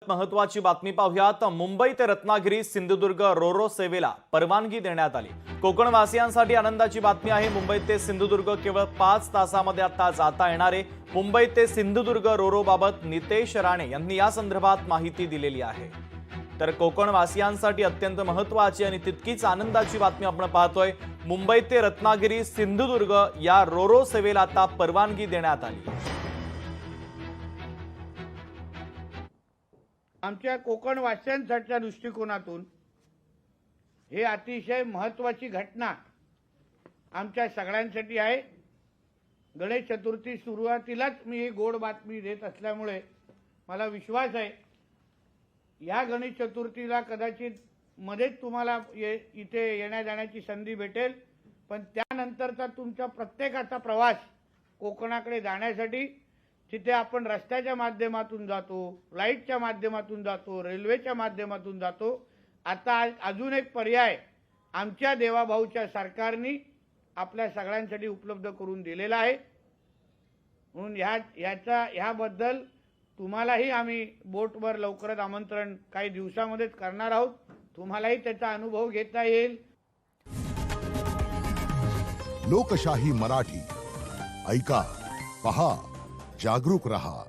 महत्वाची बातमी पाहूयात। मुंबई ते रत्नागिरी सिंधुदुर्ग रोरो सेवेला परवानगी देण्यात आली। कोकणवासियांसाठी आनंदाची बातमी आहे। मुंबई ते सिंधुदुर्ग केवळ 5 तासामध्ये आता जाता येणारे मुंबई ते सिंधुदुर्ग रोरो बाबत नितेश राणे यांनी या संदर्भात माहिती दिलेली आहे। तर कोकणवासियांसाठी अत्यंत महत्वाची आणि तितकीच आनंदाची बातमी आपण पाहतोय। मुंबई ते रत्नागिरी सिंधुदुर्ग या रोरो सेवेला आता परवानगी देण्यात आली। आमच्या कोकणवासियांच्या दृष्टिकोनातून हे अतिशय महत्त्वाची घटना आमच्या सगळ्यांसाठी आहे। गणेश चतुर्थी सुरुवातीलाच मी ही गोड बातमी देत असल्यामुळे मला विश्वास आहे या गणेश चतुर्थीला कदाचित मध्येच तुम्हाला इथे येण्या जाण्याची संधी भेटेल, पण त्यानंतरचा तुमचा प्रत्येकाचा प्रवास कोकणाकडे जाण्यासाठी तिथे आपण रस्त्याच्या माध्यमातून जातो, फ्लाईटच्या माध्यमातून जातो, रेल्वेच्या माध्यमातून जातो। आता अजून एक पर्याय आमच्या देवाभाऊच्या सरकारने आपल्या सगळ्यांसाठी उपलब्ध करून दिलेला आहे। म्हणून ह्याबद्दल तुम्हालाही आम्ही बोटवर लवकरच आमंत्रण काही दिवसामध्येच करणार आहोत। तुम्हालाही त्याचा अनुभव घेता येईल। लोकशाही मराठी ऐका, पहा, जागरूक रहा।